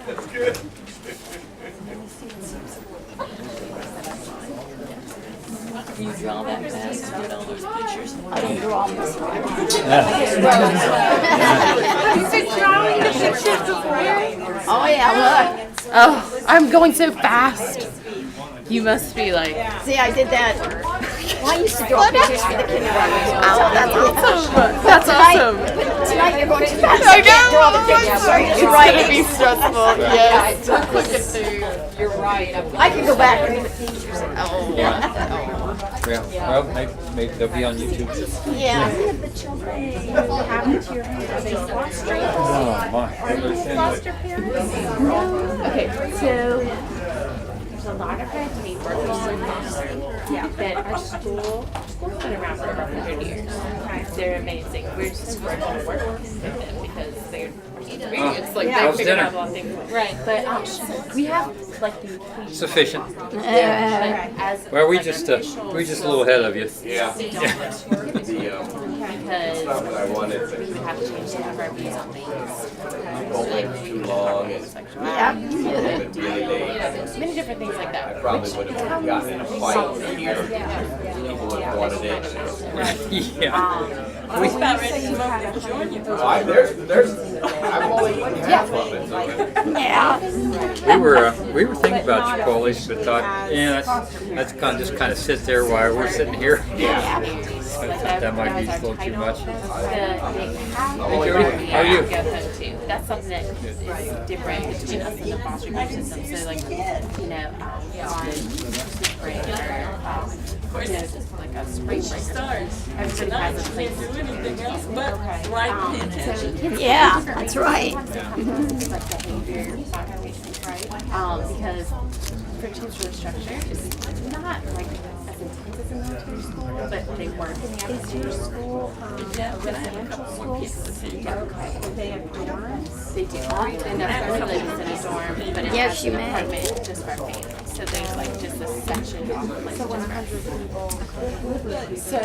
That's good. Can you draw that fast to get all those pictures? I don't draw this one. You've been drawing the pictures before? Oh yeah, look. Oh, I'm going so fast. You must be like... See, I did that. Well, I used to draw pictures for the kindergarten. Oh, that's awesome. That's awesome. But tonight you're going too fast. I You can't draw the know. pictures. So It's you're going to right. be stressful. Yes. I'm clicking through. You're right. I can go back and look at pictures. Oh. Yeah. Well, maybe they'll be on YouTube. Yeah. Oh my. Okay, so there's a lot of red tape workers that our school's been around for over 100 years. They're amazing. We're just going to work with them because they're experienced. Like they figured out a lot of things. Right, but we have like the Sufficient. as Well, we just a little ahead of you. Yeah. because I wanted, but we have to change some of our views on things. it's too long and Yeah. it's really late. Many different things like that. Probably would have gotten in a fight here. People would have wanted it. Yeah. We about ready to smoke and join you. There's, I'm only eating half of it. So Yeah. We were thinking about Chipotle's, but thought, yeah, that's kind of sit there while we're sitting here. Yeah. That might be a little too much. How are you? That's something that is different between us and the foster care system. So, like, on spring or just like a spring break, everybody has a place to do anything else but right Yeah, that's right. like behavior evaluations, right? Because Friction's really structured is not like as intense as a military school, but they work in the military school. Residential schools. Okay. They have dorms. They do. And that's where we live is in a dorm, but it Yes, has you an may. apartment just for families. So there's like just a section off like just for So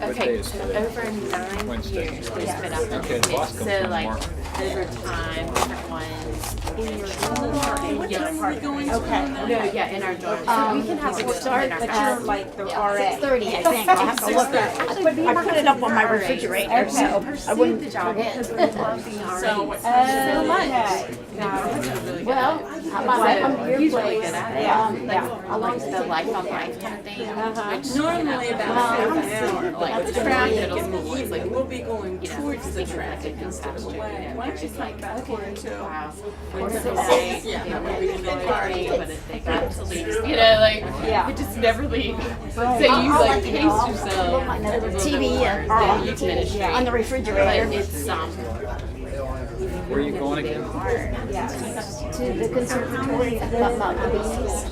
okay, so over 9 years they split up Okay, the boss comes so from like tomorrow. over time, different ones in your dorm. Okay. No, yeah, in our dorm. So we can have a start in our at house. like the 6:30, I think. I'll have to look at it. I put it up on my refrigerator, so I wouldn't forget. So much. Well, how about I come to your He's really place? good at it. Like, I like the life on life kind of thing. Which normally about like the traffic is like we'll be going towards the traffic and stuff. Why just like that? Wow. We're so late. Yeah, we're party, but if they got to leave, you know, like we just never leave. So you like pace yourself. TV on the refrigerator. But it's Where are you going again? To the conservatory at the bees.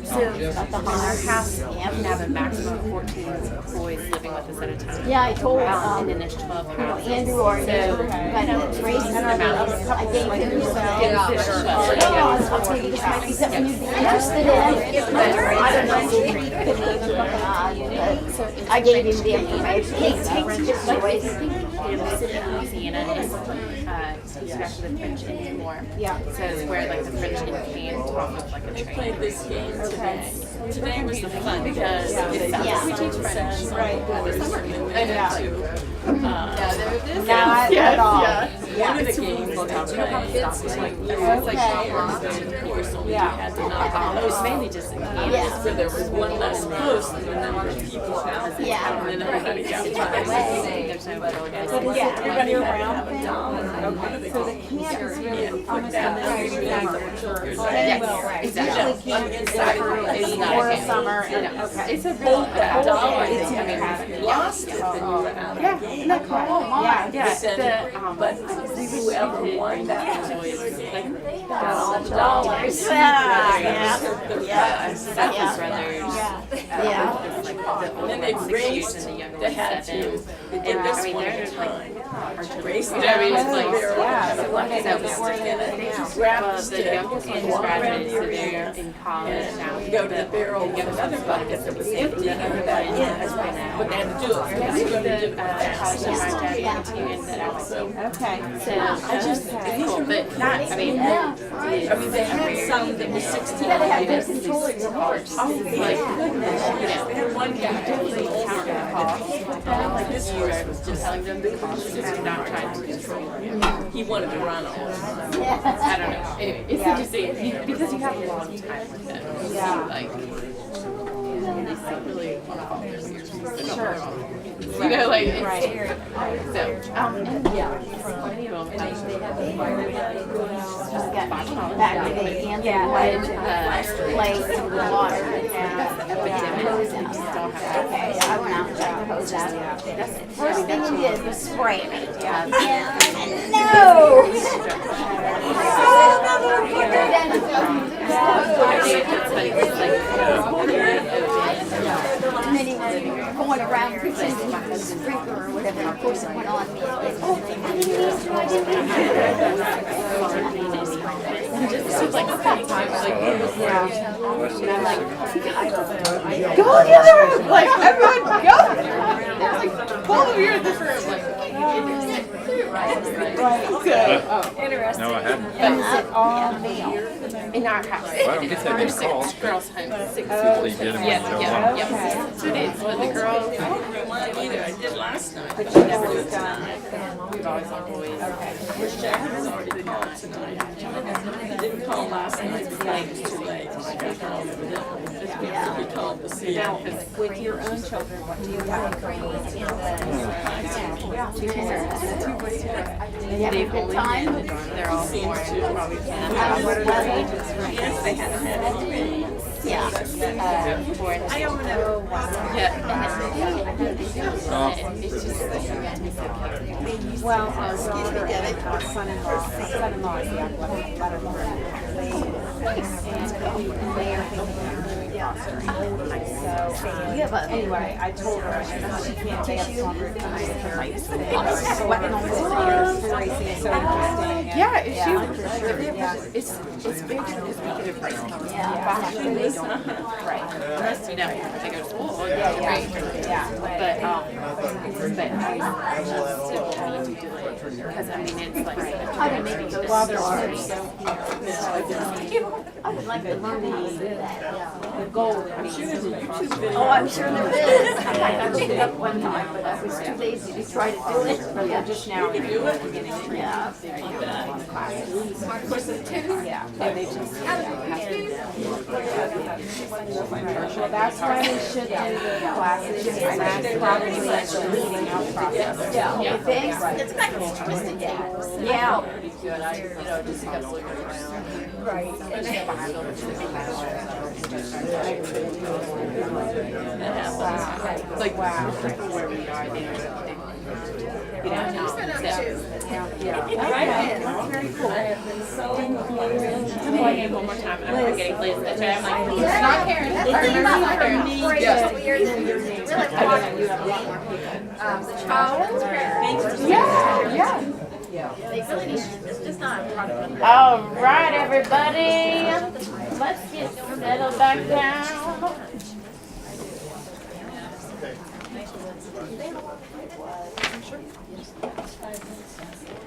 So in our house, we can have a maximum of 14 boys living with us at a time. Yeah, I told And then there's 12 houses. Andrew or So, but Tracy, I gave him some. yeah. I'll tell you, this might be something you'd be interested in. I don't know. I gave him the information. He takes just the way. City of Louisiana is speaks back to the French Indian War. Yeah. So it's where like the French Indian talk with like a train. Played this game today. Today was the fun because we teach French. Right. I know too. Not at all. One of the games will have it's like it was like yeah. It was mainly just in Kansas where there was one less post and then more people found it. Yeah. And then everybody got tired. There's no better organization. Everybody around them. Okay. So the camp is really almost Exactly. It's for summer and It's a real dollar. It's I mean, lost it. yeah, isn't that cool? Yeah, but whoever won that was like $1,000. Yeah. That was brothers. Yeah. Like the old then they 6 years raced and the young they had ones 7. to. They did And this I mean, one they're at a just time. like Raced you know, I mean, down it's the like barrel, Yeah. have a bucket of stick in it, grab the the stick, youngest ones walk around graduated, the so they're arena, in college now. and go to the barrel with another bucket that was empty, and everybody in. But they had to do it. Because you're going to do it College that my fast. dad went to and that I went to. Okay. So I just cool, but not. I mean, I mean, they had some that was 16. They have good control of your horse. Oh, my goodness. They had one guy that was an older guy. Like this horse was just telling them the cost is not trying to control him. he wanted to run on. I don't know. Anyway, it's interesting because you have a long time with them. Yeah. Like, they still really want to follow their leaders. Sure. You know, like, it's, Right. so, and yeah, plenty of them. Just got back to the anthem place in the water. Okay, I went out and checked the hose out. First thing he did was spray me. No! And then he was going around pretending he was a sprinkler or whatever, and of course it went on me. Oh, I didn't mean to, I didn't mean to. Just like a couple times, like, And I'm like, go get her! Like, everyone go! There's like 12 of you in this room. Like, no, I hadn't. Is it all male? in our house. Well, I don't get that many calls. Girls' home. 6 Usually get them Yeah, show yeah, up. yeah. 2 days, but the girls, I don't mind either. I did last night. But you never do it tonight. we've always had boys. Wish Jack has already called tonight. He didn't call last night because it was too late. He called to see Now, him. with your own children, what do you have? You have a good time? They're all born probably What are their ages? Yes, they haven't had any. Yeah. born. I don't know. It's just Well, our daughter and our son-in-law is the athletic letter. And they are thinking so anyway, I told her she can't dance longer tonight with her. Sweating on the stairs, racing, so interesting. yeah, if Yeah, you, for sure, yeah. it's big because we could have Yeah. they don't. Right. Unless, you know, they go to school, Yeah, great. yeah. But I still need to do it because I mean it's like I would maybe go Well, to there are I would like to learn how to do that. the goal. Oh, I'm sure there is. I looked it up one time, but I was too lazy to try to do it. But they're just now in the beginning. Yeah. Yeah, and they just well, that's why we should do the classes, and that's probably the leading out process. Yeah. You think? It's kind of twisted down. Yeah. like where we are, they you know, Yeah. Very cool. I'm going in one more time. I'm forgetting Liz. That's right. I'm like, it's not Karen. I remember it's not Karen. All right, everybody, let's get settled back down.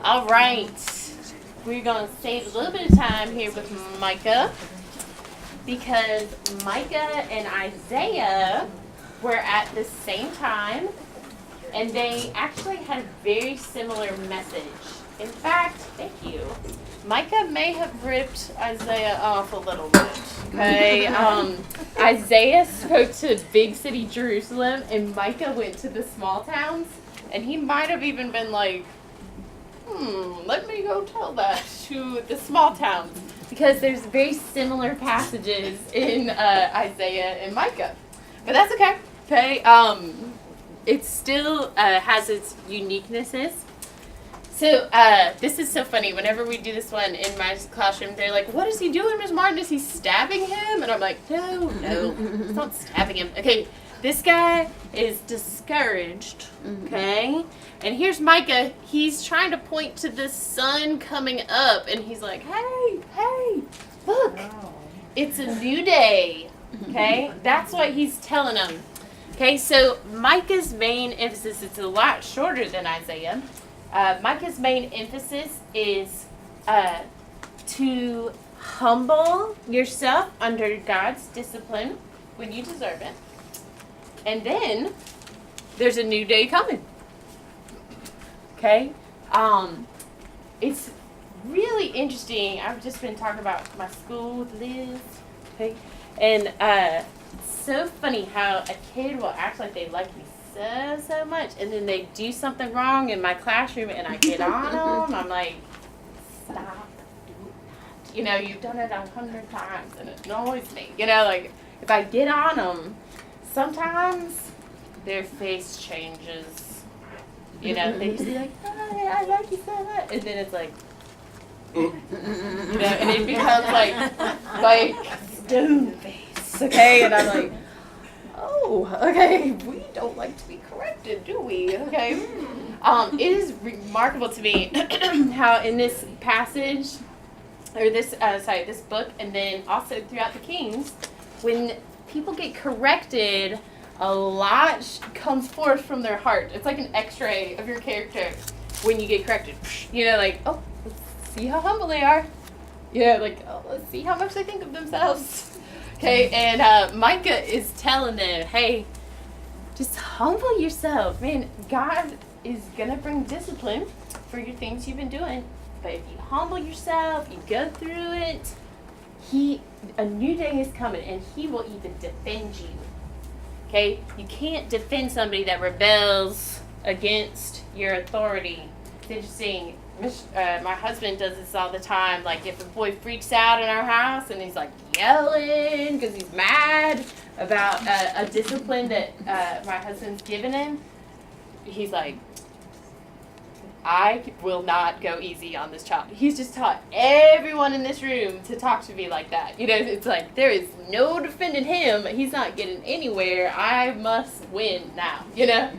All right, we're gonna save a little bit of time here with Micah because Micah and Isaiah were at the same time, and they actually had a very similar message. In fact, thank you. Micah may have ripped Isaiah off a little bit. Okay, Isaiah spoke to big city Jerusalem, and Micah went to the small towns, and he might have even been like, let me go tell that to the small towns, because there's very similar passages in Isaiah and Micah, but that's okay. Okay, it still has its uniquenesses. So, this is so funny. Whenever we do this one in my classroom, they're like, what is he doing, Ms. Martin? Is he stabbing him? And I'm like, no, it's not stabbing him. Okay, this guy is discouraged, okay? And here's Micah. He's trying to point to the sun coming up, and he's like, hey, look. It's a new day, okay? That's what he's telling them. Okay, so Micah's main emphasis, it's a lot shorter than Isaiah. Micah's main emphasis is to humble yourself under God's discipline when you deserve it. And then there's a new day coming. Okay? It's really interesting. I've just been talking about my school with Liz. Okay? And it's so funny how a kid will act like they like me so much, and then they do something wrong in my classroom, and I get on them. I'm like, stop. You know, you've done it 100 times, and it annoys me. You know, like, if I get on them, sometimes their face changes. You know, they just be like, hi, I like you so much. And then it's like, you know, and it becomes like stone face, okay? And I'm like, oh, okay, we don't like to be corrected, do we? Okay. It is remarkable to me how in this passage, or this book, and then also throughout the Kings, when people get corrected, a lot comes forth from their heart. It's like an x-ray of your character when you get corrected. You know, like, oh, let's see how humble they are. You know, like, oh, let's see how much they think of themselves. Okay, and Micah is telling them, hey, just humble yourself. Man, God is going to bring discipline for your things you've been doing. But if you humble yourself, you go through it, a new day is coming, and he will even defend you. Okay? You can't defend somebody that rebels against your authority. It's interesting. My husband does this all the time. Like, if a boy freaks out in our house and he's like yelling because he's mad about a discipline that my husband's given him, he's like, I will not go easy on this child. He's just taught everyone in this room to talk to me like that. You know, it's like, there is no defending him. He's not getting anywhere. I must win now, you know?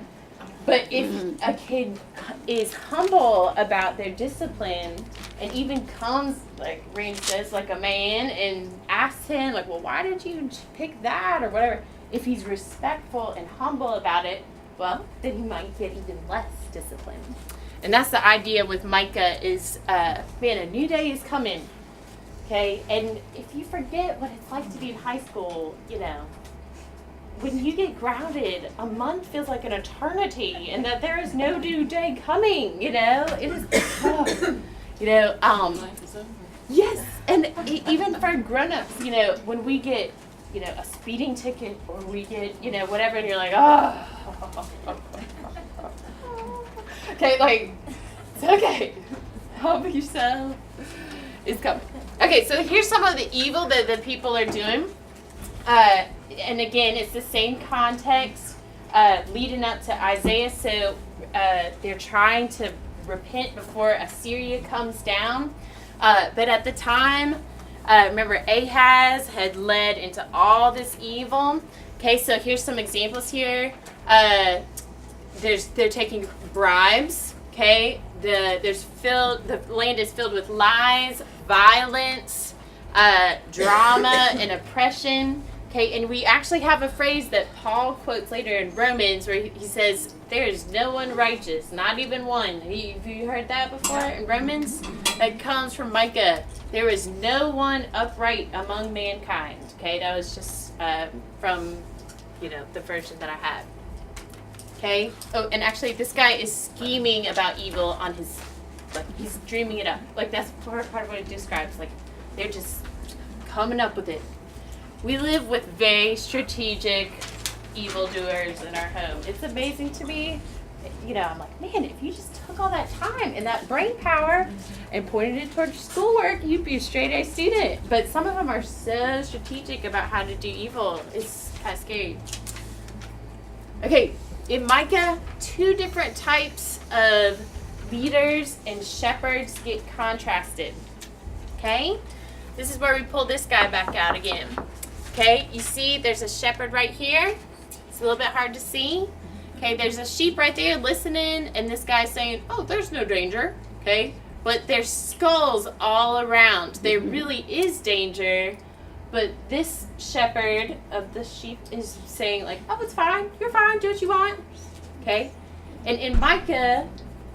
But if a kid is humble about their discipline and even comes, like Randy says, like a man and asks him, like, well, why did you pick that or whatever? If he's respectful and humble about it, well, then he might get even less discipline. And that's the idea with Micah is, man, a new day is coming, okay? And if you forget what it's like to be in high school, you know, when you get grounded, a month feels like an eternity, and that there is no new day coming, you know? It is, you know, yes, and even for grown-ups, you know, when we get, you know, a speeding ticket, or we get, you know, whatever, and you're like, oh, okay, like, it's okay. Humble yourself. It's coming. Okay, so here's some of the evil that the people are doing. And again, it's the same context leading up to Isaiah. So they're trying to repent before Assyria comes down. But at the time, remember, Ahaz had led into all this evil. Okay, so here's some examples here. They're taking bribes. Okay, the land is filled with lies, violence, drama, and oppression. Okay, and we actually have a phrase that Paul quotes later in Romans where he says, there is no one righteous, not even one. Have you heard that before in Romans? That comes from Micah. There is no one upright among mankind. Okay, that was just from, you know, the version that I had. Okay, oh, and actually this guy is scheming about evil on his, like, he's dreaming it up. Like, that's part of what it describes. Like, they're just coming up with it. We live with very strategic evildoers in our home. It's amazing to me. You know, I'm like, man, if you just took all that time and that brain power and pointed it towards schoolwork, you'd be a straight A student. But some of them are so strategic about how to do evil. It's kind of scary. Okay, in Micah, two different types of leaders and shepherds get contrasted. Okay? This is where we pull this guy back out again. Okay? You see there's a shepherd right here. It's a little bit hard to see. Okay, there's a sheep right there listening, and this guy's saying, oh, there's no danger. Okay? But there's skulls all around. There really is danger. But this shepherd of the sheep is saying, like, oh, it's fine. You're fine. Do what you want. Okay? And in Micah,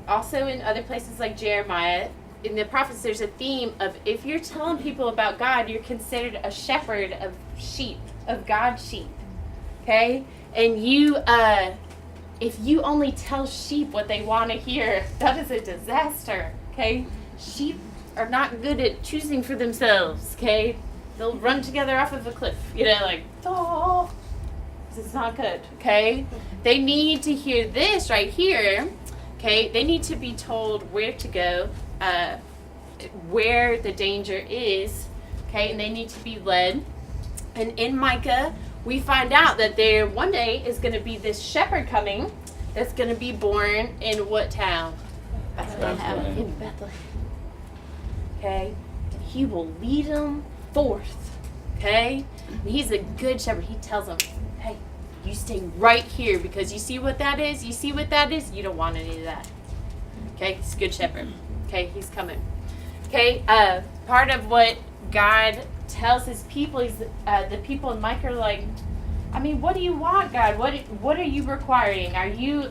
also in other places like Jeremiah, in the prophets, there's a theme of if you're telling people about God, you're considered a shepherd of sheep, of God's sheep. Okay? And you, if you only tell sheep what they want to hear, that is a disaster. Okay? Sheep are not good at choosing for themselves. Okay? They'll run together off of a cliff. You know, like, oh, this is not good. Okay? They need to hear this right here. Okay? They need to be told where to go, where the danger is. Okay? And they need to be led. And in Micah, we find out that there one day is going to be this shepherd coming that's going to be born in what town? Bethlehem. In Bethlehem. Okay? He will lead them forth. Okay? And he's a good shepherd. He tells them, hey, you stay right here because you see what that is? You see what that is? You don't want any of that. Okay? He's a good shepherd. Okay? He's coming. Okay? Part of what God tells his people is the people in Micah are like, I mean, what do you want, God? What are you requiring? Are you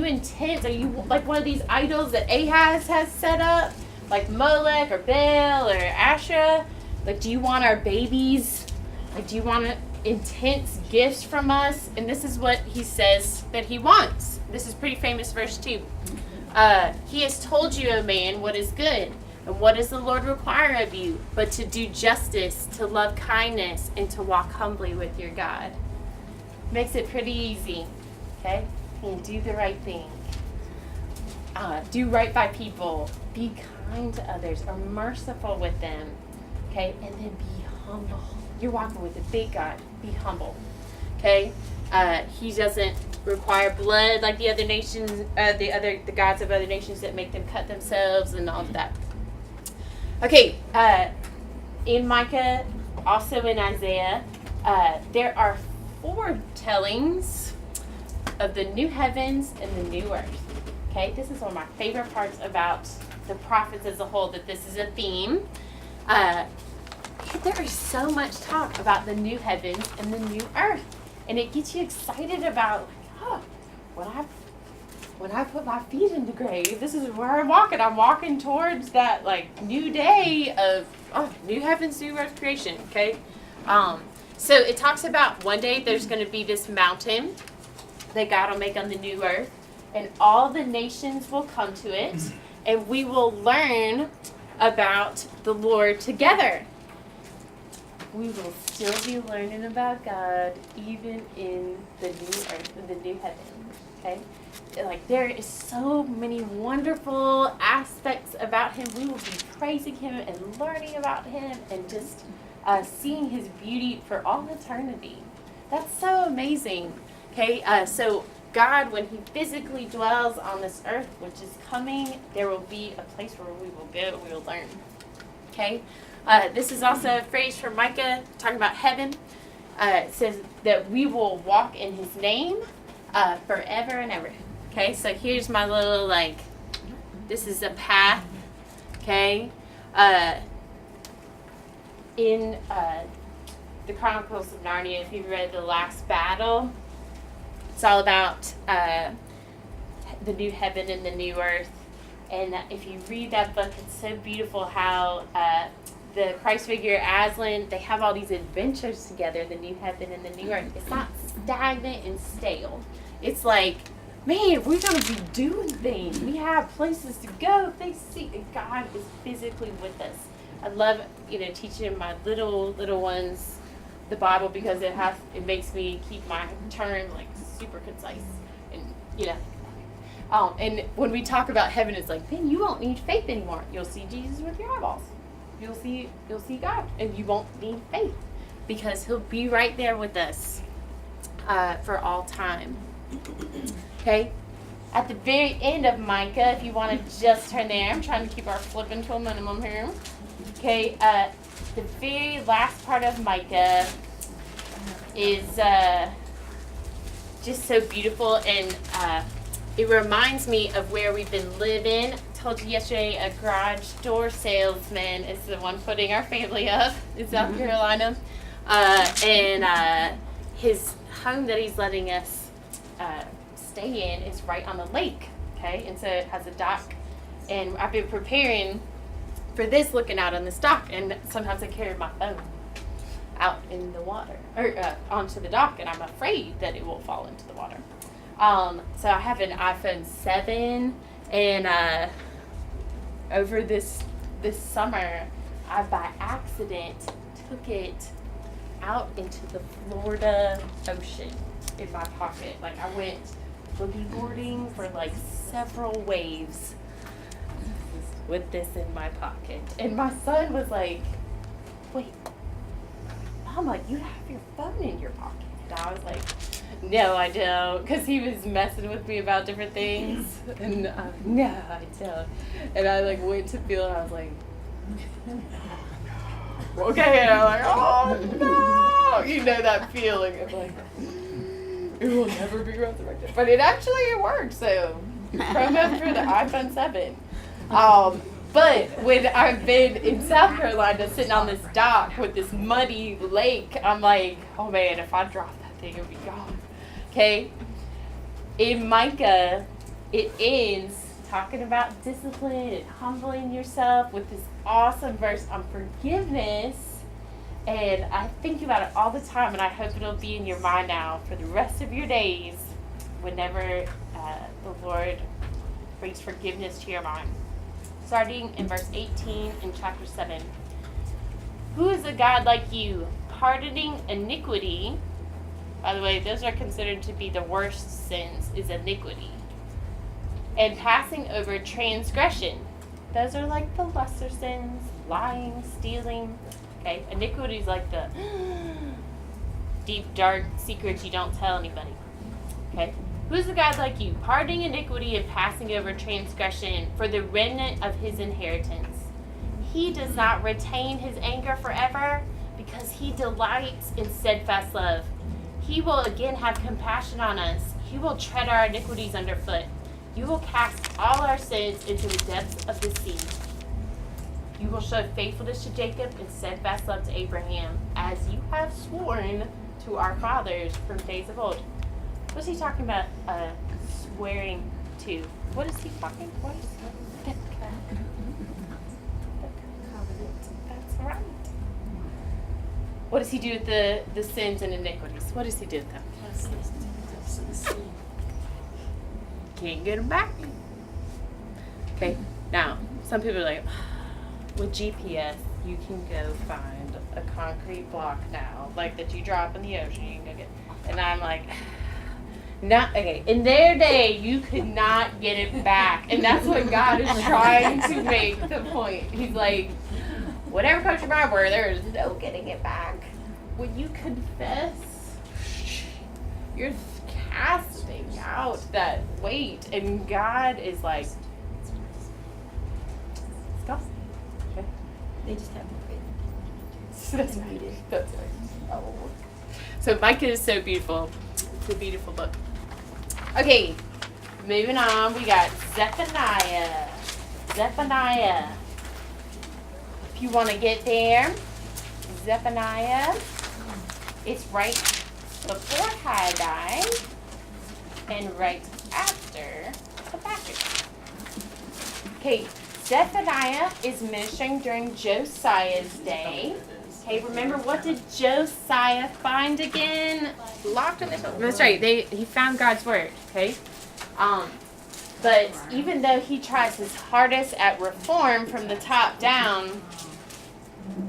intense? Are you like one of these idols that Ahaz has set up? Like Molech or Baal or Asherah? Like, do you want our babies? Like, do you want intense gifts from us? And this is what he says that he wants. This is pretty famous verse 2. He has told you, O man, what is good. And what does the Lord require of you? But to do justice, to love kindness, and to walk humbly with your God. Makes it pretty easy. Okay? And do the right thing. Do right by people. Be kind to others. Are merciful with them. Okay? And then be humble. You're walking with a big God. Be humble. Okay? He doesn't require blood like the other nations, the gods of other nations that make them cut themselves and all of that. Okay, in Micah, also in Isaiah, there are foretellings of the new heavens and the new earth. Okay, this is one of my favorite parts about the prophets as a whole, that this is a theme. There is so much talk about the new heavens and the new earth, and it gets you excited about, when I put my feet in the grave, this is where I'm walking. I'm walking towards that like new day of new heavens, new earth creation. Okay, so it talks about one day there's going to be this mountain that God will make on the new earth, and all the nations will come to it, and we will learn about the Lord together. We will still be learning about God even in the new earth and the new heaven. Okay. Like, there is so many wonderful aspects about him. We will be praising him and learning about him and just seeing his beauty for all eternity. That's so amazing. Okay, so God, when he physically dwells on this earth, which is coming, there will be a place where we will go and we will learn. Okay, this is also a phrase from Micah talking about heaven. It says that we will walk in his name forever and ever. Okay, so here's my little, like, this is a path, okay? In the Chronicles of Narnia, if you read The Last Battle, it's all about the new heaven and the new earth. And if you read that book, it's so beautiful how the Christ figure, Aslan, they have all these adventures together, the new heaven and the new earth. It's not stagnant and stale. It's like, man, we're going to be doing things. We have places to go. They see God is physically with us. I love, teaching my little ones the Bible because it makes me keep my term like super concise, and and when we talk about heaven, it's like, then you won't need faith anymore. You'll see Jesus with your eyeballs. You'll see God, and you won't need faith because he'll be right there with us for all time. Okay, at the very end of Micah, if you want to just turn there, I'm trying to keep our flipping to a minimum here. Okay, the very last part of Micah is just so beautiful, and it reminds me of where we've been living. I told you yesterday, a garage door salesman is the one putting our family up in South Carolina, and his home that he's letting us stay in is right on the lake, okay, and so it has a dock, and I've been preparing for this, looking out on this dock, and sometimes I carry my phone out in the water, or onto the dock, and I'm afraid that it will fall into the water. So I have an iPhone 7, and over this summer, I by accident took it out into the Florida Ocean in my pocket. Like, I went boogie boarding for like several waves with this in my pocket, and my son was like, "Wait, Mama, you have your phone in your pocket?" And I was like, "No, I don't," because he was messing with me about different things, and no, I don't. And I like went to feel it, and I was like, okay, and I'm like, oh no, you know that feeling of like, it will never be resurrected, but it worked. So promo for the iPhone 7. But when I've been in South Carolina sitting on this dock with this muddy lake, I'm like, oh man, if I drop that thing, it'll be gone. Okay? In Micah, it ends talking about discipline and humbling yourself with this awesome verse on forgiveness. And I think about it all the time, and I hope it'll be in your mind now for the rest of your days whenever the Lord brings forgiveness to your mind. Starting in verse 18 in chapter 7. Who is a God like you, pardoning iniquity? By the way, those are considered to be the worst sins, is iniquity. And passing over transgression. Those are like the lesser sins, lying, stealing. Okay, iniquity is like the deep, dark secrets you don't tell anybody. Okay. Who is a God like you, pardoning iniquity and passing over transgression for the remnant of his inheritance? He does not retain his anger forever, because he delights in steadfast love. He will again have compassion on us. He will tread our iniquities underfoot. You will cast all our sins into the depths of the sea. You will show faithfulness to Jacob and steadfast love to Abraham, as you have sworn to our fathers from days of old. What's he talking about swearing to? What is he talking about? The covenant. That's right. What does he do with the sins and iniquities? What does he do with them? Can't get them back. Okay, now, some people are like, with GPS, you can go find a concrete block now, like that you drop in the ocean, you can go get, and I'm like, not, okay, in their day, you could not get it back, and that's what God is trying to make the point. He's like, whatever comes your mind, where there is no getting it back. When you confess, you're casting out that weight, and God is like, let's go. Okay. They just have more faith. That's right. That's right. Oh. So Micah is so beautiful. It's a beautiful book. Okay, moving on. We got Zephaniah. Zephaniah. If you want to get there, Zephaniah. It's right before Haggai and right after Habakkuk. Okay, Zephaniah is ministering during Josiah's day. Okay, remember, what did Josiah find again? Locked in the tomb. That's right. He found God's word. Okay, but even though he tries his hardest at reform from the top down,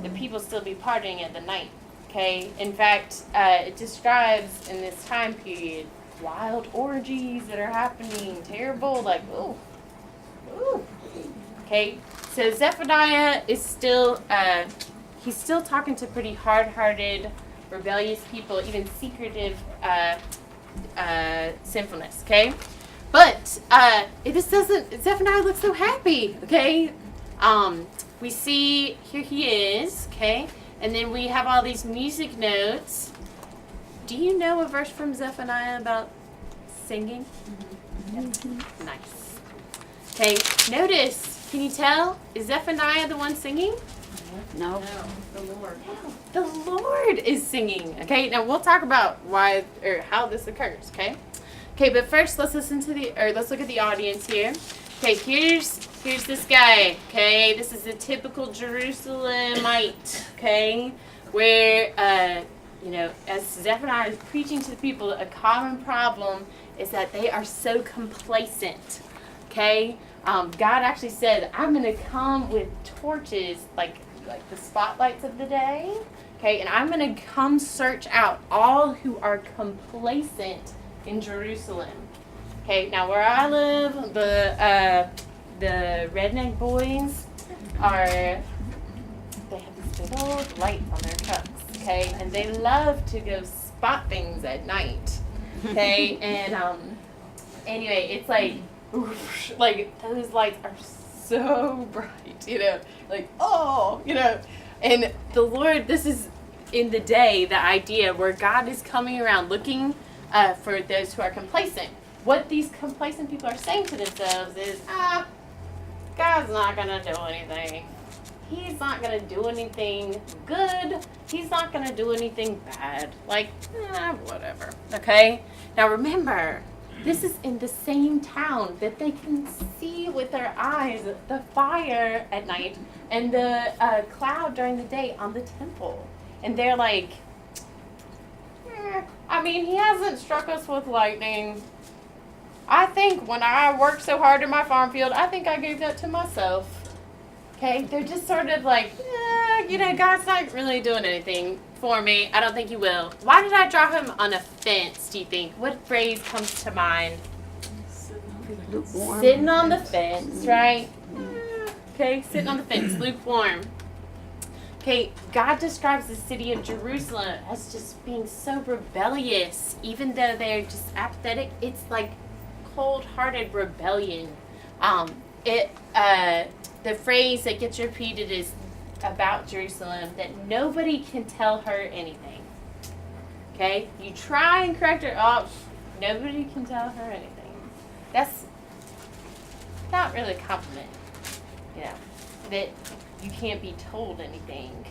the people still be partying at the night. Okay, in fact, it describes in this time period wild orgies that are happening, terrible, like ooh. Okay, so Zephaniah is still. He's still talking to pretty hard-hearted, rebellious people, even secretive sinfulness, okay? But Zephaniah looks so happy, okay? We see, here he is, okay? And then we have all these music notes. Do you know a verse from Zephaniah about singing? Mm-hmm. Nice. Okay, notice, can you tell? Is Zephaniah the one singing? No. The Lord is singing. Okay, now we'll talk about why or how this occurs, okay? Okay, but first let's let's look at the audience here. Okay, here's this guy, okay? This is a typical Jerusalemite, okay? Where as Zephaniah is preaching to the people, a common problem is that they are so complacent. Okay? God actually said, I'm gonna come with torches like the spotlights of the day. Okay, and I'm gonna come search out all who are complacent in Jerusalem. Okay, now where I live, the redneck boys they have these big old lights on their trucks, okay, and they love to go spot things at night, okay, and anyway, it's like those lights are so bright, and the Lord, this is in the day, the idea where God is coming around looking for those who are complacent. What these complacent people are saying to themselves is, God's not going to do anything. He's not going to do anything good. He's not going to do anything bad. Whatever. Okay? Now remember, this is in the same town that they can see with their eyes the fire at night and the cloud during the day on the temple. And they're like, he hasn't struck us with lightning. I think when I worked so hard in my farm field, I think I gave that to myself. Okay? They're just sort of like, God's not really doing anything for me. I don't think he will. Why did I draw him on a fence, do you think? What phrase comes to mind? Lukewarm. Sitting on the fence, right? Okay, sitting on the fence, lukewarm. Okay, God describes the city of Jerusalem as just being so rebellious, even though they're just apathetic. It's like cold-hearted rebellion. The phrase that gets repeated is about Jerusalem, that nobody can tell her anything. Okay, you try and correct her, nobody can tell her anything. That's not really a compliment, that you can't be told anything.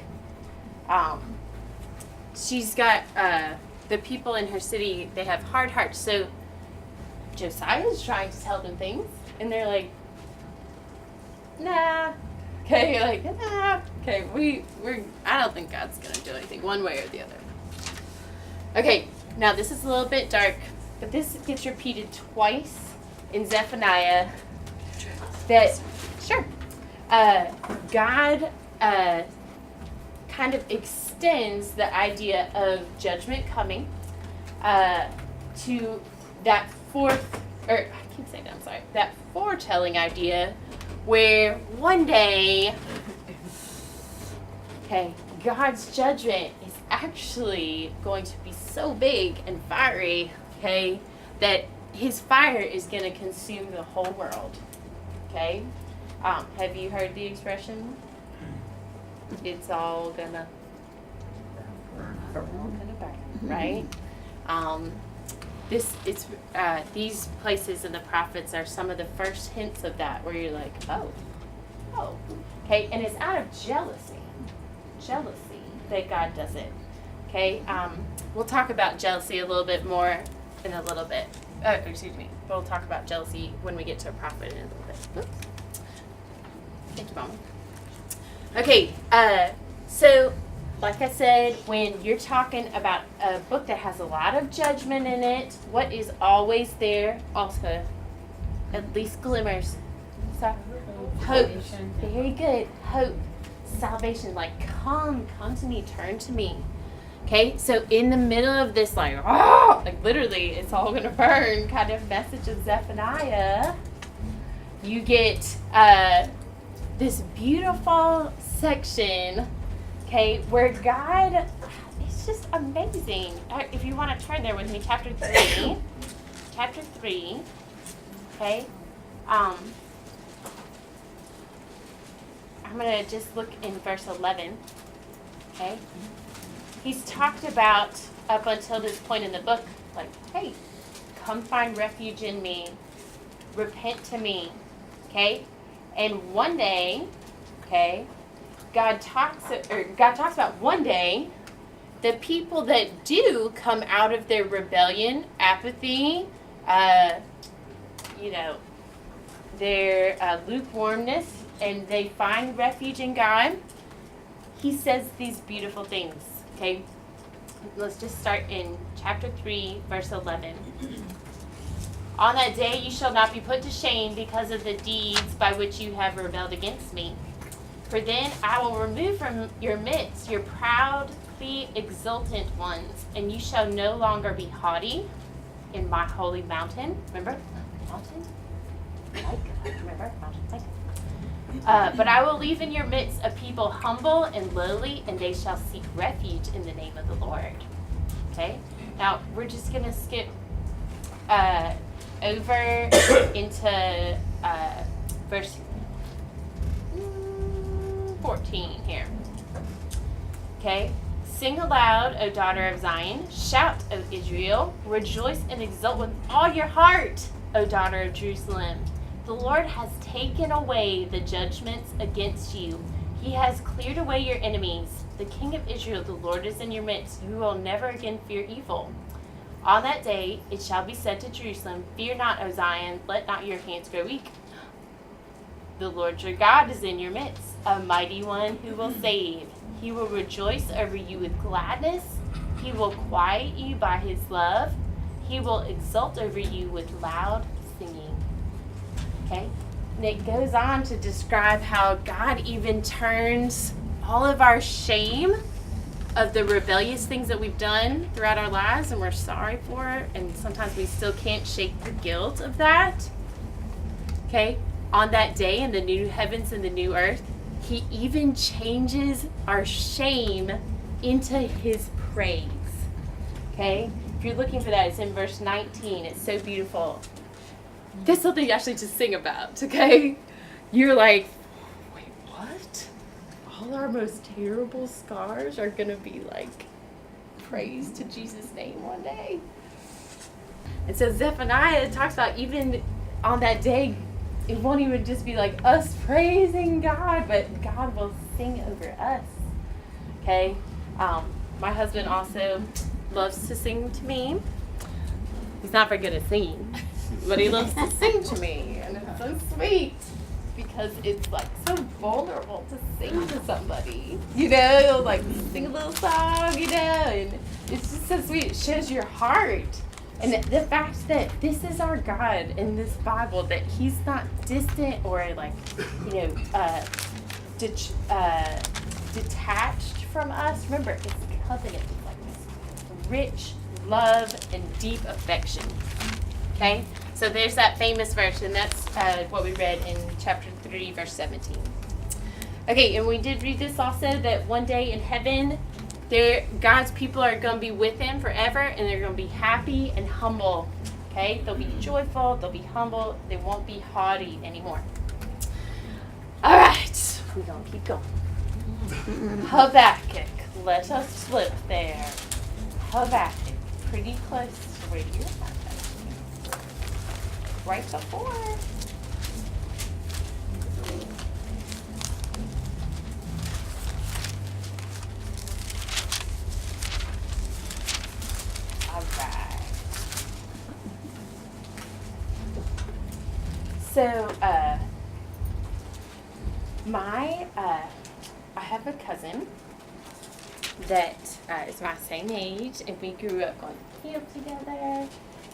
She's got the people in her city, they have hard hearts. So Josiah's trying to tell them things, and they're like, nah. Okay, you're like, nah. Okay, I don't think God's gonna do anything one way or the other. Okay, now this is a little bit dark, but this gets repeated twice in Zephaniah. God kind of extends the idea of judgment coming to that that foretelling idea where one day, God's judgment is actually going to be so big and fiery, that his fire is going to consume the whole world, have you heard the expression? It's all gonna burn, right? These places in the prophets are some of the first hints of that, where you're like, and it's out of jealousy that God does it, we'll talk about jealousy a little bit more in a little bit. We'll talk about jealousy when we get to a prophet in a little bit. Oops. Thank you, Mama. Okay, so like I said, when you're talking about a book that has a lot of judgment in it, what is always there also? At least glimmers. Hope. Very good. Hope. Salvation. Like, come to me, turn to me. Okay, so in the middle of this, literally, it's all going to burn kind of message of Zephaniah, you get this beautiful section, where God, it's just amazing. If you want to turn there with me, chapter 3. Okay? I'm going to just look in verse 11. Okay? He's talked about, up until this point in the book, like, hey, come find refuge in me. Repent to me. Okay? And one day, okay, God talks about one day, the people that do come out of their rebellion, apathy, their lukewarmness, and they find refuge in God, he says these beautiful things. Okay? Let's just start in chapter 3, verse 11. On that day you shall not be put to shame because of the deeds by which you have rebelled against me. For then I will remove from your midst your proudly exultant ones, and you shall no longer be haughty in my holy mountain. Remember? Mountain? Remember? Mountain. But I will leave in your midst a people humble and lowly, and they shall seek refuge in the name of the Lord. Okay? Now, we're just going to skip over into verse 14 here. Okay? Sing aloud, O daughter of Zion. Shout, O Israel. Rejoice and exult with all your heart, O daughter of Jerusalem. The Lord has taken away the judgments against you. He has cleared away your enemies. The King of Israel, the Lord, is in your midst. You will never again fear evil. On that day it shall be said to Jerusalem, fear not, O Zion, let not your hands grow weak. The Lord your God is in your midst, a mighty one who will save. He will rejoice over you with gladness. He will quiet you by his love. He will exult over you with loud singing. Okay? And it goes on to describe how God even turns all of our shame of the rebellious things that we've done throughout our lives and we're sorry for it, and sometimes we still can't shake the guilt of that. Okay? On that day in the new heavens and the new earth, he even changes our shame into his praise. Okay? If you're looking for that, it's in verse 19. It's so beautiful. That's something actually to sing about, okay? You're like, wait, what? All our most terrible scars are going to be like praise to Jesus' name one day. And so Zephaniah talks about even on that day, it won't even just be like us praising God, but God will sing over us. Okay? My husband also loves to sing to me. He's not very good at singing, but he loves to sing to me. And it's so sweet because it's like so vulnerable to sing to somebody. You know, like sing a little song, you know, and it's just so sweet. It shows your heart. And the fact that this is our God in this Bible, that he's not distant or like, you know, detached from us. Remember, it's covenant, like this rich love and deep affection. Okay? So there's that famous verse, and that's what we read in chapter 3, verse 17. Okay, and we did read this also, that one day in heaven, God's people are going to be with him forever, and they're going to be happy and humble. Okay? They'll be joyful, they'll be humble, they won't be haughty anymore. All right, we're going to keep going. Habakkuk, let us slip there. Habakkuk, pretty close to where you're at. Right before. So, I have a cousin that is my same age, and we grew up on the field together,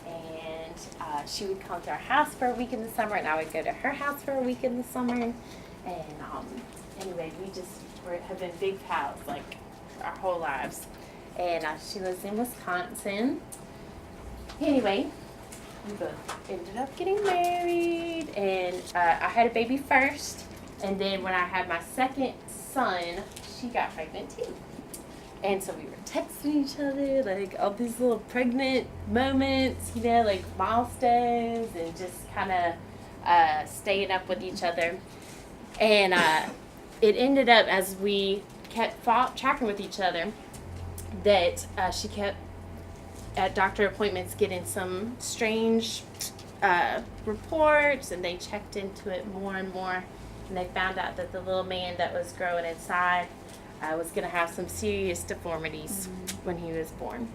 and she would come to our house for a week in the summer, and I would go to her house for a week in the summer, and anyway, we just have been big pals, like, our whole lives, and she lives in Wisconsin. Anyway, we both ended up getting married, and I had a baby first, and then when I had my second son, she got pregnant too. And so we were texting each other, like all these little pregnant moments, you know, like milestones, and just kind of staying up with each other. And it ended up, as we kept tracking with each other, that she kept at doctor appointments getting some strange reports, and they checked into it more and more, and they found out that the little man that was growing inside was going to have some serious deformities when he was born.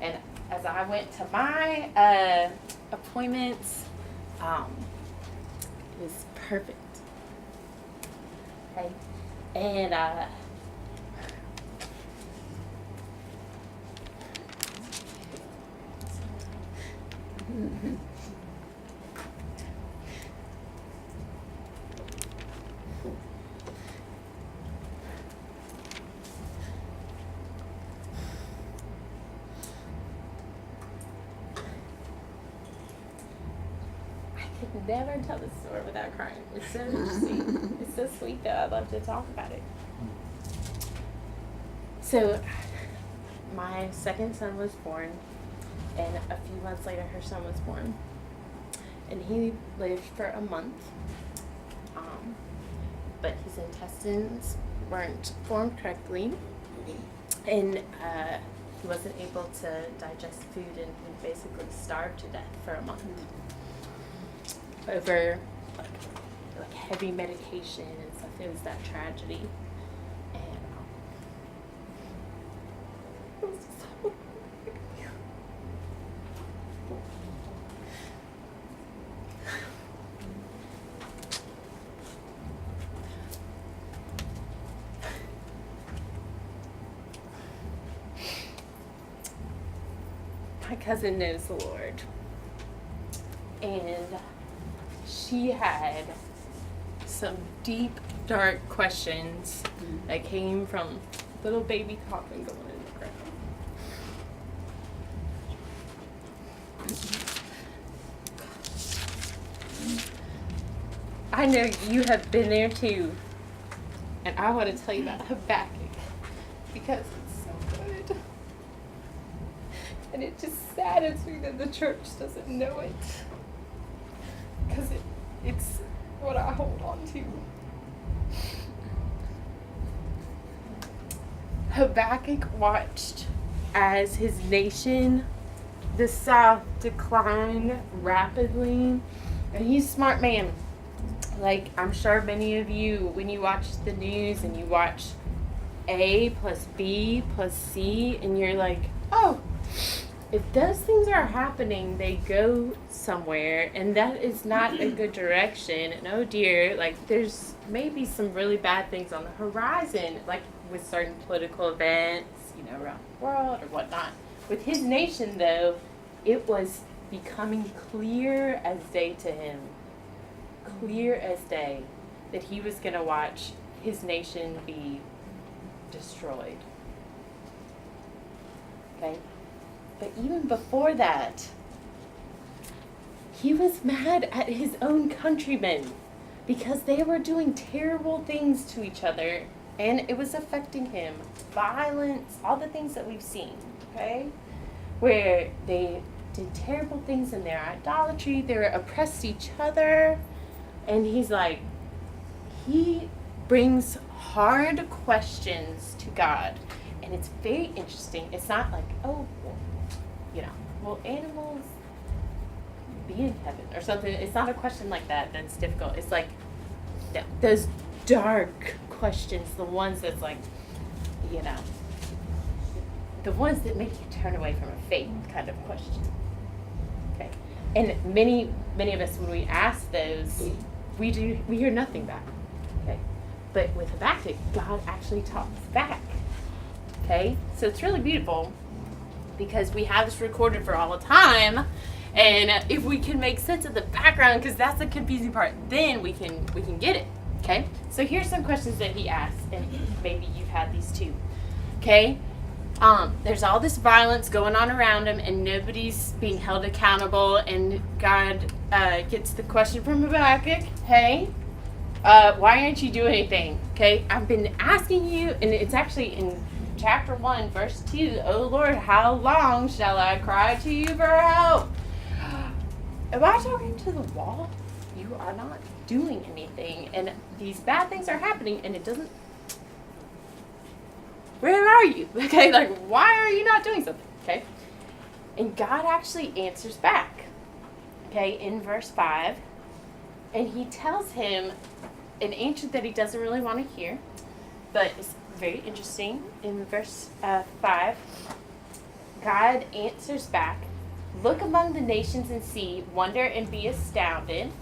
And as I went to my appointments, it was perfect. Okay, and I could never tell this story without crying. It's so interesting. It's so sweet though. I love to talk about it. So, my second son was born, and a few months later, her son was born. And he lived for a month, but his intestines weren't formed correctly, and he wasn't able to digest food, and he basically starved to death for a month over like heavy medication and stuff. It was that tragedy. And it was so my cousin knows the Lord, and she had some deep, dark questions that came from little baby coffin going in the ground. I know you have been there too, and I want to tell you about Habakkuk because it's so good. And it just saddens me that the church doesn't know it, because it's what I hold on to. Habakkuk watched as his nation, the South, declined rapidly. And he's a smart man. Like, I'm sure many of you, when you watch the news and you watch A plus B plus C, and you're like, oh, if those things are happening, they go somewhere, and that is not a good direction. And oh dear, like there's maybe some really bad things on the horizon, like with certain political events, you know, around the world or whatnot. With his nation, though, it was becoming clear as day to him, clear as day, that he was going to watch his nation be destroyed. Okay? But even before that, he was mad at his own countrymen because they were doing terrible things to each other, and it was affecting him. Violence, all the things that we've seen, okay? Where they did terrible things in their idolatry, they oppressed each other, and he's like, he brings hard questions to God. And it's very interesting. It's not like, oh, you know, will animals be in heaven or something? It's not a question like that that's difficult. It's like those dark questions, the ones that's like, you know, the ones that make you turn away from a faith kind of question. Okay. And many of us, when we ask those, we hear nothing back. Okay. But with Habakkuk, God actually talks back. Okay. So it's really beautiful, because we have this recorded for all the time, and if we can make sense of the background, because that's the confusing part, then we can get it. Okay, so here's some questions that he asked, and maybe you've had these too. Okay, there's all this violence going on around him, and nobody's being held accountable, and God gets the question from Habakkuk, hey, why aren't you doing anything? Okay, I've been asking you, and it's actually in chapter 1, verse 2, "O Lord, how long shall I cry to you for help?" Am I talking to the wall? You are not doing anything, and these bad things are happening, and it doesn't. Where are you? Okay, like, why are you not doing something? Okay, and God actually answers back. Okay, in verse 5, and he tells him an answer that he doesn't really want to hear, but it's very interesting. In verse 5, God answers back, "Look among the nations and see, wonder and be astounded.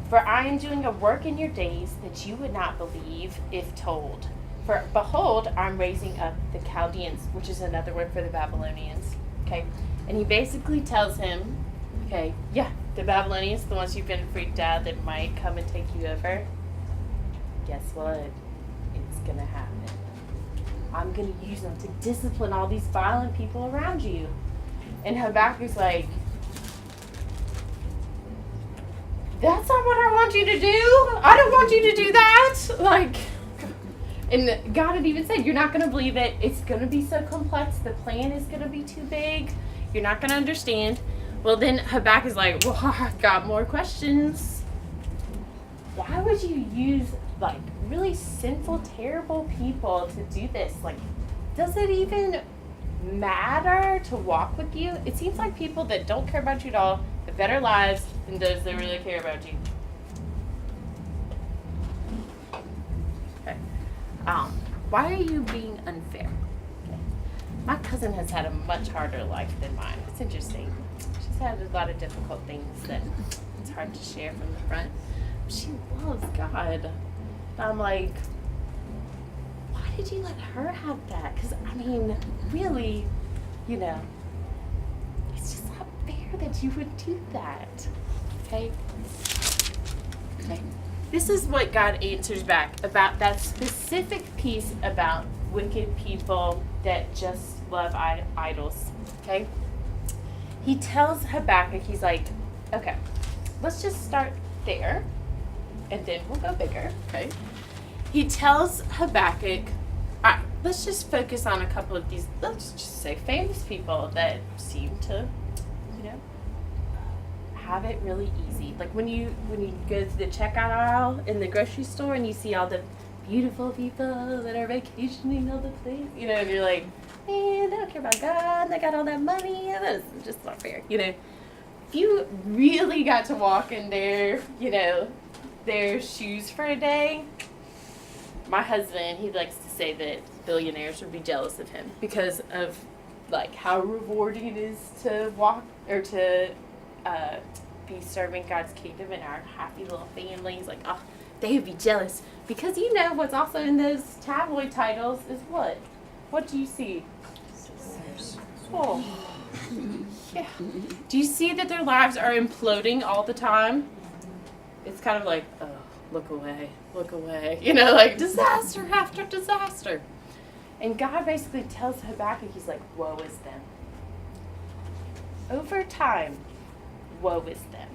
For I am doing a work in your days that you would not believe if told. For behold, I'm raising up the Chaldeans," which is another word for the Babylonians. Okay, and he basically tells him, okay, yeah, the Babylonians, the ones you've been freaked out that might come and take you over. Guess what? It's gonna happen. I'm gonna use them to discipline all these violent people around you. And Habakkuk's like, that's not what I want you to do. I don't want you to do that. Like, and God had even said, you're not going to believe it. It's going to be so complex. The plan is going to be too big. You're not going to understand. Well, then Habakkuk's like, well, I've got more questions. Why would you use, like, really sinful, terrible people to do this? Like, does it even matter to walk with you? It seems like people that don't care about you at all have better lives than those that really care about you. Okay. Why are you being unfair? Okay. My cousin has had a much harder life than mine. It's interesting. She's had a lot of difficult things that it's hard to share from the front. She loves God. And I'm like, why did you let her have that? Because, I mean, really, you know, it's just not fair that you would do that. Okay? Okay. This is what God answers back about that specific piece about wicked people that just love idols. Okay? He tells Habakkuk, he's like, okay, let's just start there, and then we'll go bigger. Okay? He tells Habakkuk, all right, let's just focus on a couple of these, let's just say famous people that seem to, you know, have it really easy. Like when you go to the checkout aisle in the grocery store and you see all the beautiful people that are vacationing all the place, you know, and you're like, man, they don't care about God, they got all that money, that's just not fair, you know. If you really got to walk in their, you know, their shoes for a day, my husband, he likes to say that billionaires would be jealous of him because of like how rewarding it is to walk or to be serving God's kingdom in our happy little families. Like, oh, they would be jealous because you know what's also in those tabloid titles is what? What do you see? Oh, yeah. Do you see that their lives are imploding all the time? It's kind of like, oh, look away, look away. You know, like disaster after disaster. And God basically tells Habakkuk, he's like, woe is them. Over time, woe is them.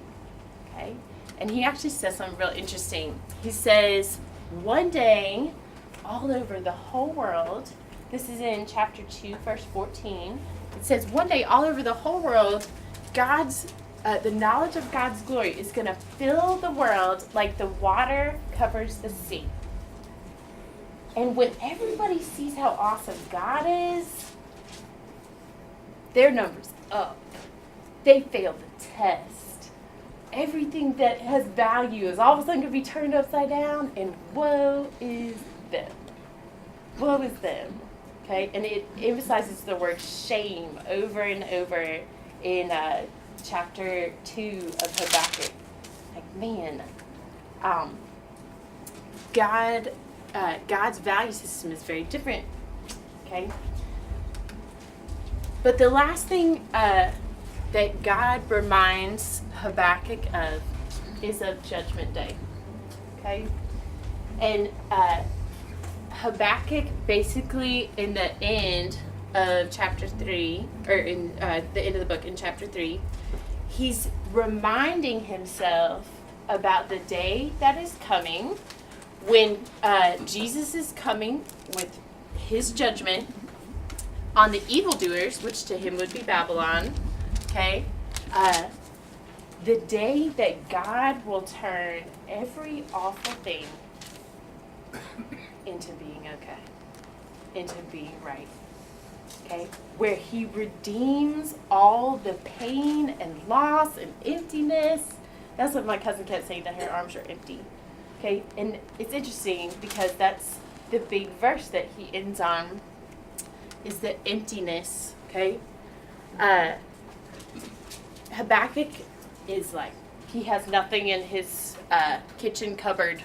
Okay? And he actually says something real interesting. He says, one day, all over the whole world, this is in chapter 2, verse 14. It says, one day, all over the whole world, the knowledge of God's glory is going to fill the world like the water covers the sea. And when everybody sees how awesome God is, their numbers up. They fail the test. Everything that has value is all of a sudden going to be turned upside down, and woe is them. Woe is them. Okay? And it emphasizes the word shame over and over in chapter 2 of Habakkuk. Like, man, God's value system is very different. Okay? But the last thing that God reminds Habakkuk of is of Judgment Day. Okay? And Habakkuk basically in the end of chapter 3, or in the end of the book in chapter 3, he's reminding himself about the day that is coming when Jesus is coming with his judgment on the evildoers, which to him would be Babylon. Okay? The day that God will turn every awful thing into being okay, into being right. Okay? Where he redeems all the pain and loss and emptiness. That's what my cousin kept saying, that her arms are empty. Okay? And it's interesting because that's the big verse that he ends on, is the emptiness. Okay? Habakkuk is like, he has nothing in his kitchen cupboard.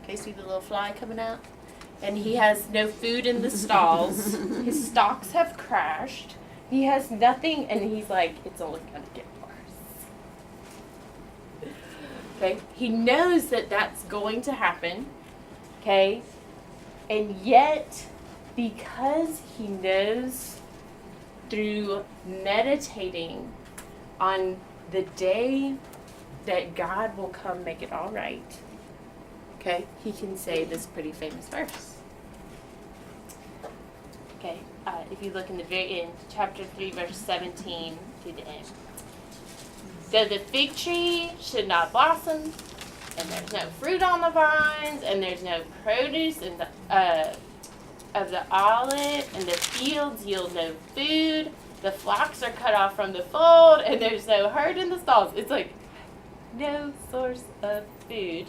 Okay, see the little fly coming out? And he has no food in the stalls. His stocks have crashed. He has nothing, and he's like, it's only going to get worse. Okay, he knows that that's going to happen. Okay, and yet, because he knows through meditating on the day that God will come make it all right, okay, he can say this pretty famous verse. Okay, if you look in the very end, chapter 3, verse 17 to the end. Though the fig tree should not blossom, and there's no fruit on the vines, and there's no produce in the of the olive, and the fields yield no food, the flocks are cut off from the fold, and there's no herd in the stalls. It's like no source of food.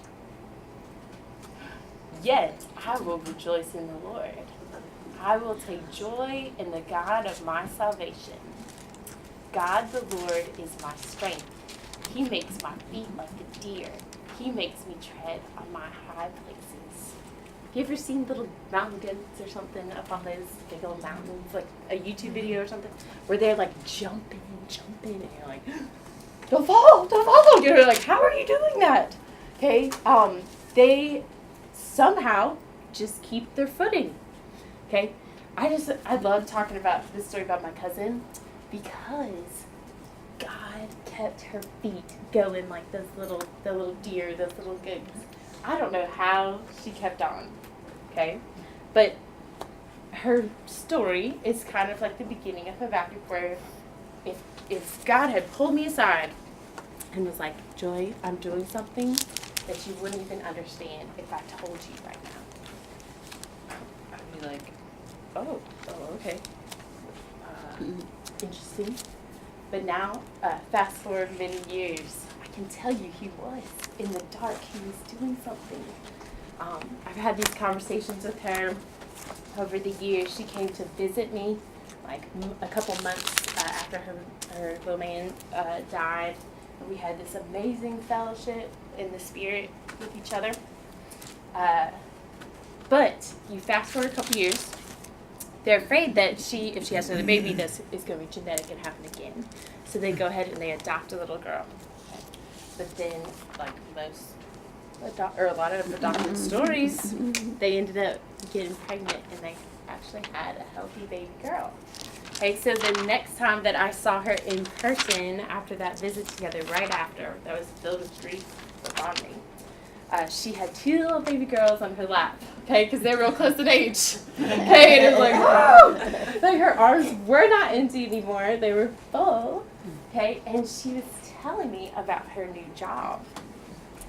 Yet I will rejoice in the Lord. I will take joy in the God of my salvation. God the Lord is my strength. He makes my feet like a deer. He makes me tread on my high places. Have you ever seen little mountain goats or something up on those big old mountains, like a YouTube video or something, where they're like jumping, and you're like, don't fall. You're like, how are you doing that? Okay, they somehow just keep their footing. Okay, I love talking about this story about my cousin because God kept her feet going like the little deer, those little goats. I don't know how she kept on. Okay, but her story is kind of like the beginning of Habakkuk, where if God had pulled me aside and was like, Joy, I'm doing something that you wouldn't even understand if I told you right now, I'd be like, oh, okay, interesting. But now, fast forward many years, I can tell you he was in the dark. He was doing something. I've had these conversations with her over the years. She came to visit me like a couple months after her little man died. And we had this amazing fellowship in the spirit with each other. But you fast forward a couple years, they're afraid that if she has another baby, this is going to be genetic and happen again. So they go ahead and they adopt a little girl. But then, like a lot of adopted stories, they ended up getting pregnant and they actually had a healthy baby girl. Okay, so the next time that I saw her in person after that visit together, right after, that was filled with grief on me. She had 2 little baby girls on her lap, okay, because they're real close in age. Okay, and it was like, whoa! Like her arms were not empty anymore, they were full. Okay, and she was telling me about her new job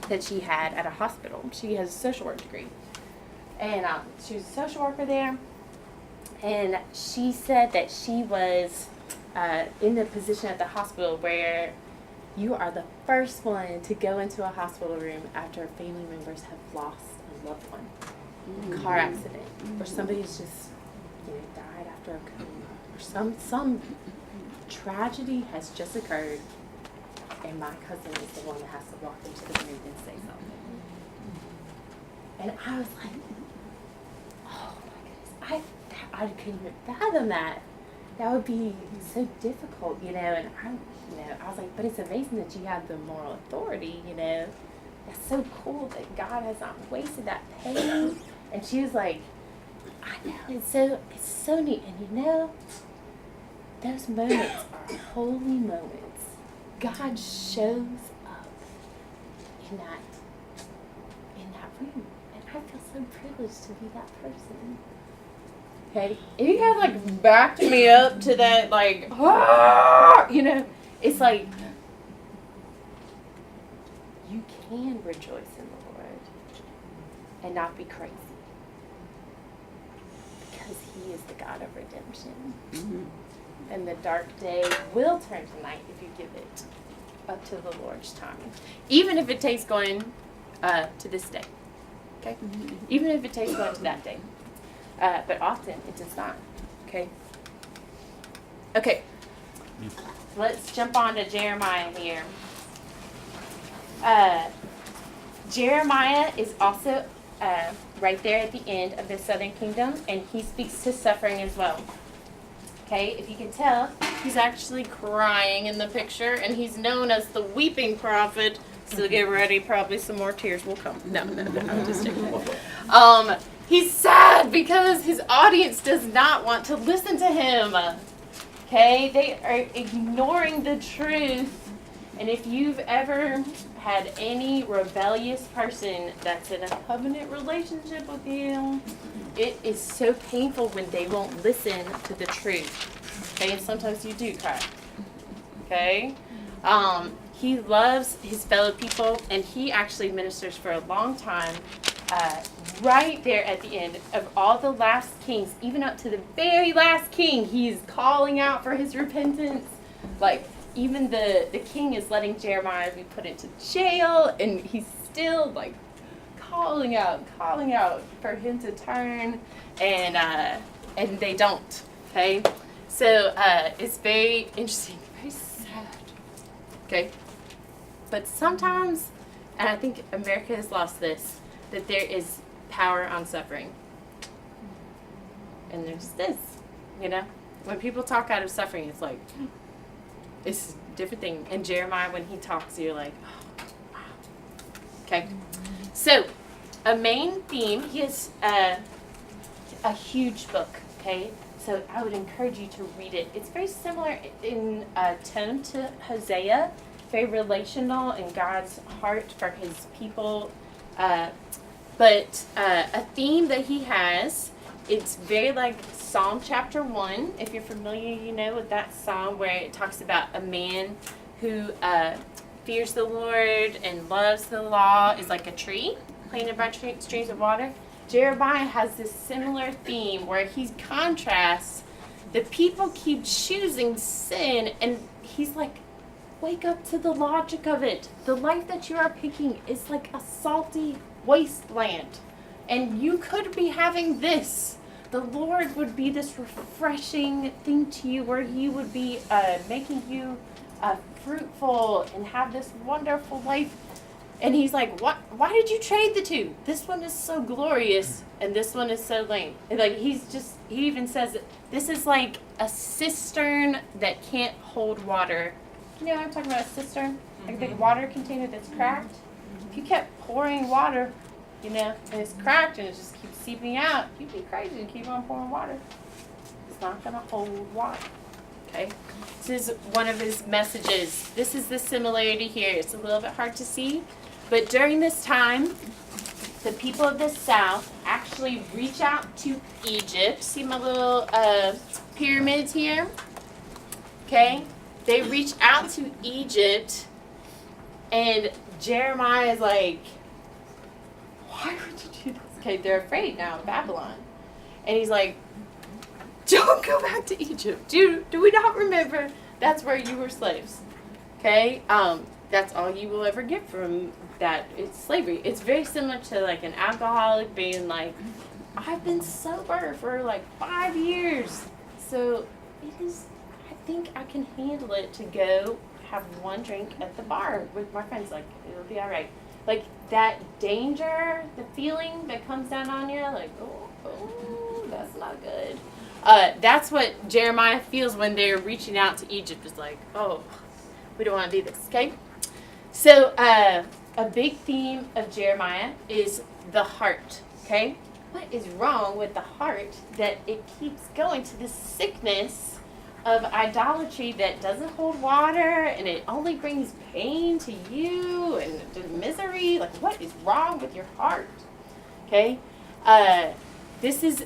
that she had at a hospital. She has a social work degree. And she was a social worker there. And she said that she was in the position at the hospital where you are the first one to go into a hospital room after family members have lost a loved one. Car accident. Or somebody's just died after a coma. Or some tragedy has just occurred, and my cousin is the one that has to walk into the room and say something. And I was like, oh my goodness, I couldn't even fathom that. That would be so difficult, and I was like, but it's amazing that you have the moral authority, That's so cool that God has not wasted that pain. And she was like, I know, it's so neat. And those moments are holy moments. God shows up in that room. And I feel so privileged to be that person. Okay? If you had like backed me up to that, like, you know, it's like, you can rejoice in the Lord and not be crazy. Because He is the God of redemption. Mm-hmm. And the dark day will turn to night if you give it up to the Lord's timing. Even if it takes going to this day. Okay? Even if it takes going to that day. But often it does not. Okay? Okay. Let's jump on to Jeremiah here. Jeremiah is also right there at the end of the southern kingdom, and he speaks to suffering as well. Okay, if you can tell, he's actually crying in the picture, and he's known as the weeping prophet. So get ready, probably some more tears will come. No, I'm just joking. He's sad because his audience does not want to listen to him. Okay, they are ignoring the truth. And if you've ever had any rebellious person that's in a covenant relationship with you, it is so painful when they won't listen to the truth. Okay, and sometimes you do cry. Okay? He loves his fellow people, and he actually ministers for a long time right there at the end of all the last kings, even up to the very last king. He's calling out for his repentance. Like, even the king is letting Jeremiah be put into jail, and he's still like calling out for him to turn, and they don't. Okay, so it's very interesting, very sad. Okay, but sometimes, and I think America has lost this, that there is power on suffering, and there's this. You know, when people talk out of suffering, it's like, it's a different thing. And Jeremiah, when he talks, you're like, oh, wow. Okay. So, a main theme, he has a huge book, okay? So, I would encourage you to read it. It's very similar in tone to Hosea, very relational in God's heart for his people. But a theme that he has, it's very like Psalm chapter 1, if you're familiar, you know, with that psalm where it talks about a man who fears the Lord and loves the law, is like a tree planted by streams of water. Jeremiah has this similar theme where he contrasts the people keep choosing sin, and he's like, wake up to the logic of it. The life that you are picking is like a salty wasteland, and you could be having this. The Lord would be this refreshing thing to you where He would be making you fruitful and have this wonderful life. And He's like, "What? Why did you trade the two? This one is so glorious, and this one is so lame." And like He even says that this is like a cistern that can't hold water. You know what I'm talking about? A cistern, like a big water container that's cracked. If you kept pouring water, you know, and it's cracked and it just keeps seeping out, you'd be crazy to keep on pouring water. It's not going to hold water. Okay? This is one of his messages. This is the similarity here. It's a little bit hard to see. But during this time, the people of the south actually reach out to Egypt. See my little pyramids here? Okay? They reach out to Egypt, and Jeremiah is like, why would you do this? Okay, they're afraid now of Babylon. And he's like, don't go back to Egypt. Do we not remember that's where you were slaves? Okay? That's all you will ever get from that. It's slavery. It's very similar to like an alcoholic being like, I've been sober for like 5 years. So it is, I think I can handle it to go have one drink at the bar with my friends. Like, it'll be all right. Like, that danger, the feeling that comes down on you, like, oh, that's not good. That's what Jeremiah feels when they're reaching out to Egypt. It's like, oh, we don't want to do this, okay? So, a big theme of Jeremiah is the heart, okay? What is wrong with the heart that it keeps going to this sickness of idolatry that doesn't hold water, and it only brings pain to you and misery? Like, what is wrong with your heart? Okay? This is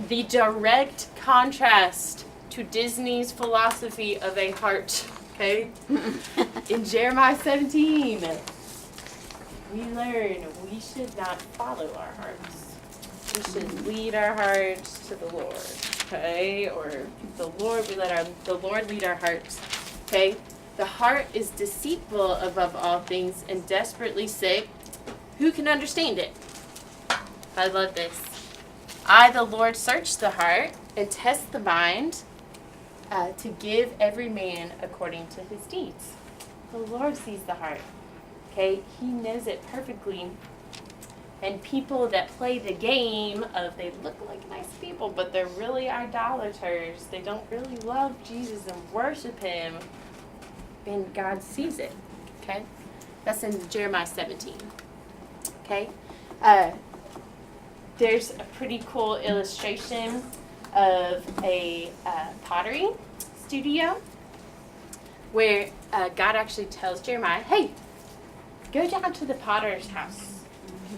the direct contrast to Disney's philosophy of a heart. Okay? In Jeremiah 17, we learn we should not follow our hearts. We should lead our hearts to the Lord. Okay? Or the Lord lead our hearts. Okay? The heart is deceitful above all things and desperately sick. Who can understand it? I love this. I, the Lord, search the heart and test the mind to give every man according to his deeds. The Lord sees the heart. Okay? He knows it perfectly. And people that play the game of they look like nice people, but they're really idolaters. They don't really love Jesus and worship him. And God sees it. Okay? That's in Jeremiah 17. Okay? There's a pretty cool illustration of a pottery studio where God actually tells Jeremiah, hey, go down to the potter's house.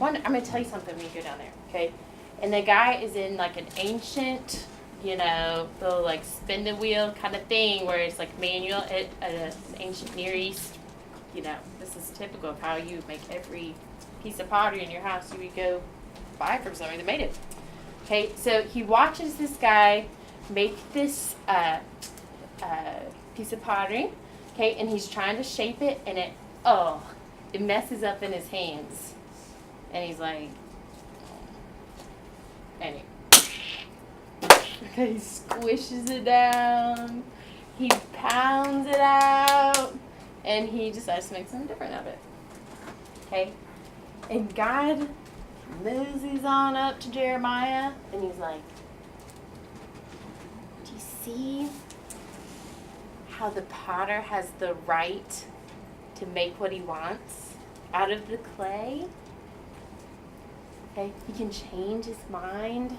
I'm going to tell you something when you go down there, okay? And the guy is in like an ancient, the like spin the wheel kind of thing where it's like manual at an ancient Near East. This is typical of how you make every piece of pottery in your house. You would go buy from somebody that made it. Okay, so he watches this guy make this piece of pottery, okay, and he's trying to shape it, and it messes up in his hands. And he's like, and he squishes it down, he pounds it out, and he decides to make something different of it. Okay? And God moves on up to Jeremiah, and he's like, do you see how the potter has the right to make what he wants out of the clay? Okay, he can change his mind.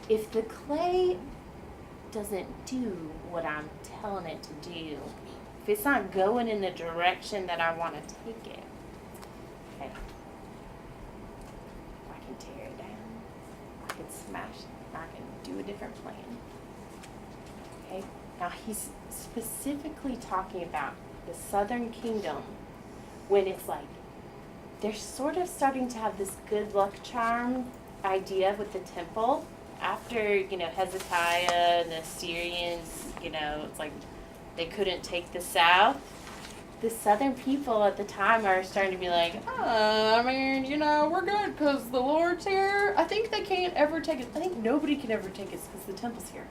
If the clay doesn't do what I'm telling it to do, if it's not going in the direction that I want to take it, okay, I can tear it down. I can smash it. I can do a different plan. Okay, now he's specifically talking about the southern kingdom when it's like, they're sort of starting to have this good luck charm idea with the temple. After, Hezekiah and the Assyrians, it's like they couldn't take the south. The southern people at the time are starting to be like, we're good because the Lord's here. I think they can't ever take us. I think nobody can ever take us because the temple's here.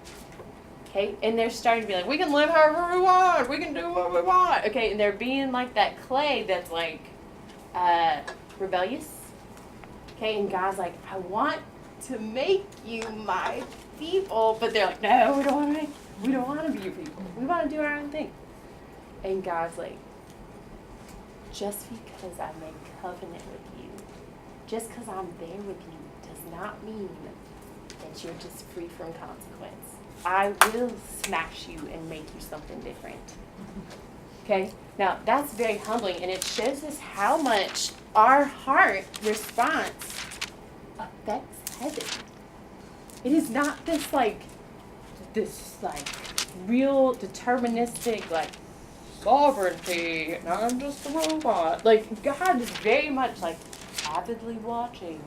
Okay? And they're starting to be like, we can live however we want. We can do what we want. Okay? And they're being like that clay that's like, rebellious. Okay, and God's like, I want to make you my people, but they're like, no, we don't want to be your people. We want to do our own thing. And God's like, just because I make covenant with you, just because I'm there with you, does not mean that you're just free from consequence. I will smash you and make you something different. Okay? Now, that's very humbling, and it shows us how much our heart response affects heaven. It is not this real deterministic, sovereignty, and I'm just a robot. God is very much, avidly watching.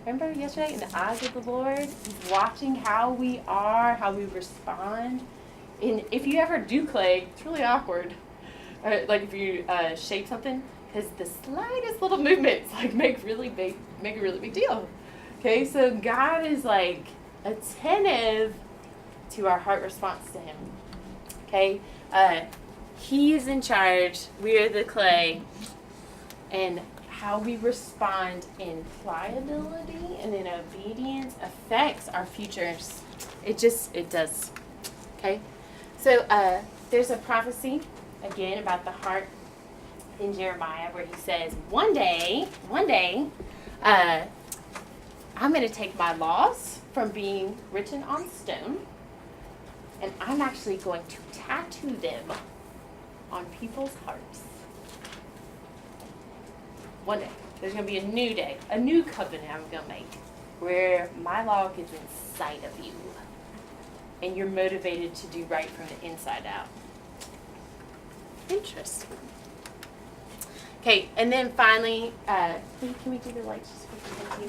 Remember yesterday, in the eyes of the Lord? He's watching how we are, how we respond. And if you ever do clay, it's really awkward. If you shape something, because the slightest little movements make a really big deal. Okay, so God is attentive to our heart response to Him. Okay, He is in charge. We are the clay, and how we respond in pliability and in obedience affects our futures. It does. Okay, so there's a prophecy. Again, about the heart in Jeremiah, where he says, one day, I'm going to take my laws from being written on stone, and I'm actually going to tattoo them on people's hearts. One day. There's going to be a new day, a new covenant I'm going to make. where my law gets inside of you, and you're motivated to do right from the inside out. Interesting. Okay, and then finally, can we do the lights just quickly?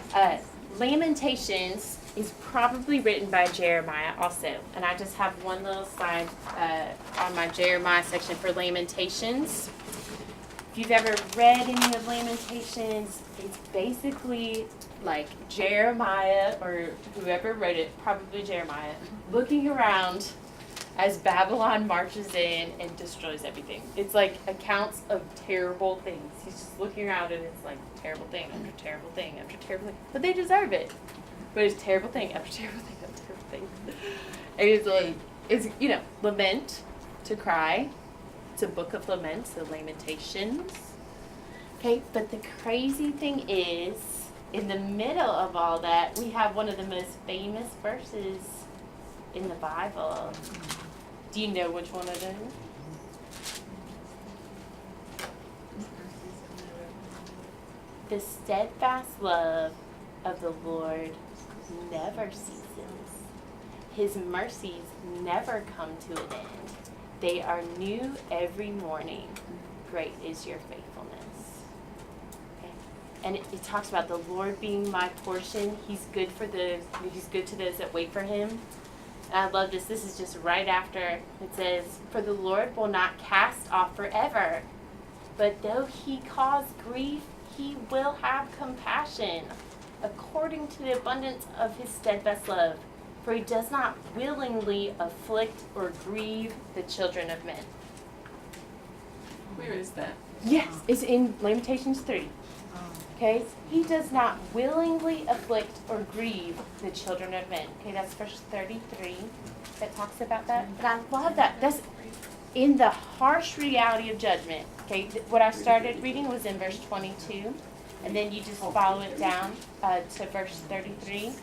Thank you. Lamentations is probably written by Jeremiah also, and I just have one little slide on my Jeremiah section for Lamentations. If you've ever read any of Lamentations, it's basically like Jeremiah, or whoever wrote it, probably Jeremiah, looking around as Babylon marches in and destroys everything. It's like accounts of terrible things. He's just looking around and it's like terrible thing after terrible thing after terrible thing. But they deserve it. But it's terrible thing after terrible thing after terrible thing. And it's like, it's, lament, to cry. It's a book of laments, the Lamentations. Okay, but the crazy thing is, in the middle of all that, we have one of the most famous verses in the Bible. Do you know which one it is? The steadfast love of the Lord never ceases. His mercies never come to an end. They are new every morning. Great is your faithfulness. Okay. And it talks about the Lord being my portion. He's good to those that wait for him. And I love this. This is just right after it says, "For the Lord will not cast off forever, but though he cause grief, he will have compassion, according to the abundance of his steadfast love. For he does not willingly afflict or grieve the children of men." Where is that? Yes, it's in Lamentations 3. Okay? He does not willingly afflict or grieve the children of men. Okay, that's verse 33 that talks about that. And I love that. That's in the harsh reality of judgment. Okay, what I started reading was in verse 22. And then you just follow it down to verse 33.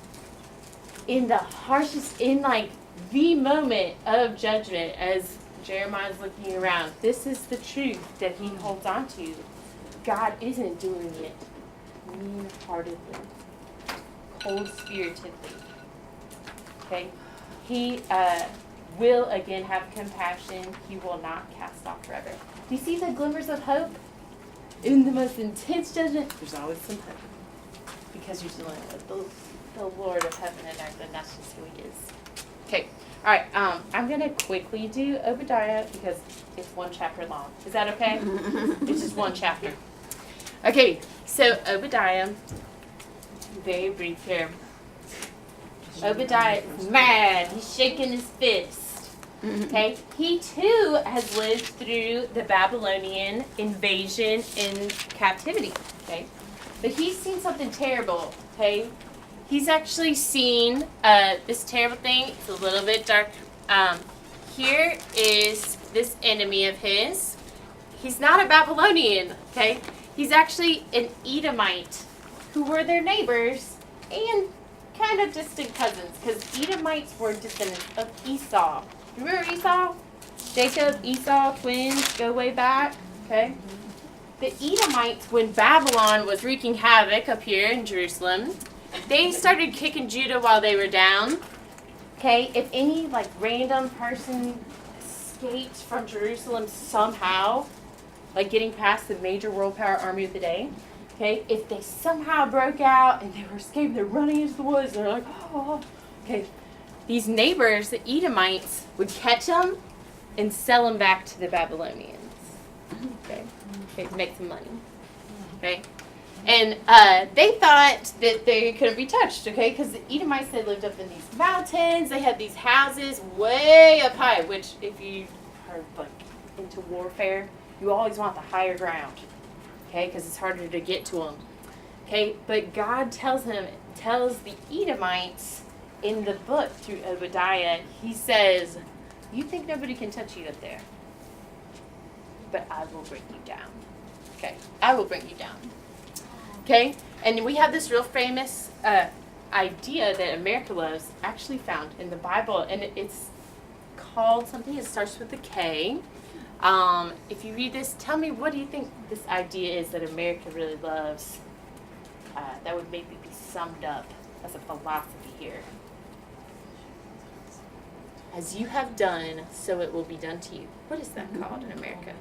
In the harshest, in like the moment of judgment, as Jeremiah's looking around, this is the truth that he holds on to. God isn't doing it mean-heartedly, cold-spiritedly. Okay? He will again have compassion. He will not cast off forever. Do you see the glimmers of hope? In the most intense judgment, there's always some hope. Because you're dealing with the Lord of heaven and earth, and that's just who he is. Okay. All right. I'm going to quickly do Obadiah because it's one chapter long. Is that okay? It's just one chapter. Okay. So Obadiah, very brief here. Obadiah is mad. He's shaking his fist. Okay, he too has lived through the Babylonian invasion and captivity. Okay, but he's seen something terrible. Okay, he's actually seen this terrible thing. It's a little bit dark. Here is this enemy of his. He's not a Babylonian. Okay, he's actually an Edomite, who were their neighbors and kind of distant cousins, because Edomites were descendants of Esau. Remember Esau? Jacob, Esau, twins, go way back. Okay. The Edomites, when Babylon was wreaking havoc up here in Jerusalem, they started kicking Judah while they were down. Okay. If any like random person escaped from Jerusalem somehow, like getting past the major world power army of the day, okay, if they somehow broke out and they were escaping, they're running into the woods, they're like, oh, okay. These neighbors, the Edomites, would catch them and sell them back to the Babylonians. Okay, to make some money. Okay, and they thought that they couldn't be touched. Okay, because the Edomites, they lived up in these mountains. They had these houses way up high, which if you are like into warfare, you always want the higher ground. Okay, because it's harder to get to them. Okay, but God tells the Edomites in the book through Obadiah, he says, you think nobody can touch you up there, but I will bring you down. Okay, I will bring you down. Okay, and we have this real famous idea that America loves, actually found in the Bible, and it's called something, it starts with a K. If you read this, tell me, what do you think this idea is that America really loves? that would maybe be summed up as a philosophy here. As you have done, so it will be done to you. What is that called in America?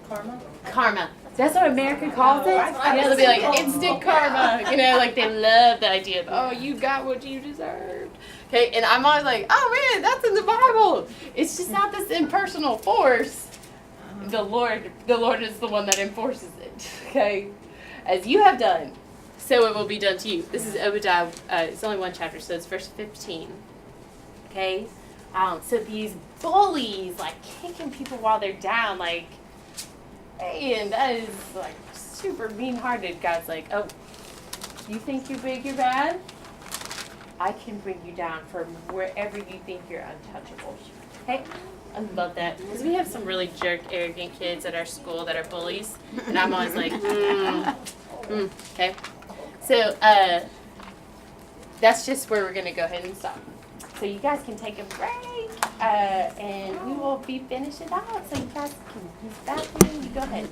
Karma? Karma. That's what America calls it? They'll be like, instant karma. Like they love the idea of, oh, you got what you deserved. Okay, and I'm always like, oh man, that's in the Bible. It's just not this impersonal force. The Lord is the one that enforces it. Okay? As you have done, so it will be done to you. This is Obadiah. It's only one chapter, so it's verse 15. Okay? So these bullies, like, kicking people while they're down, like, hey, and that is, like, super mean-hearted. God's like, oh, you think you're big, you're bad? I can bring you down from wherever you think you're untouchable. Okay? I love that. Because we have some really jerk, arrogant kids at our school that are bullies. And I'm always like, okay? So, that's just where we're going to go ahead and stop. So you guys can take a break, and we will be finishing out. So you guys can use the bathroom. You go ahead.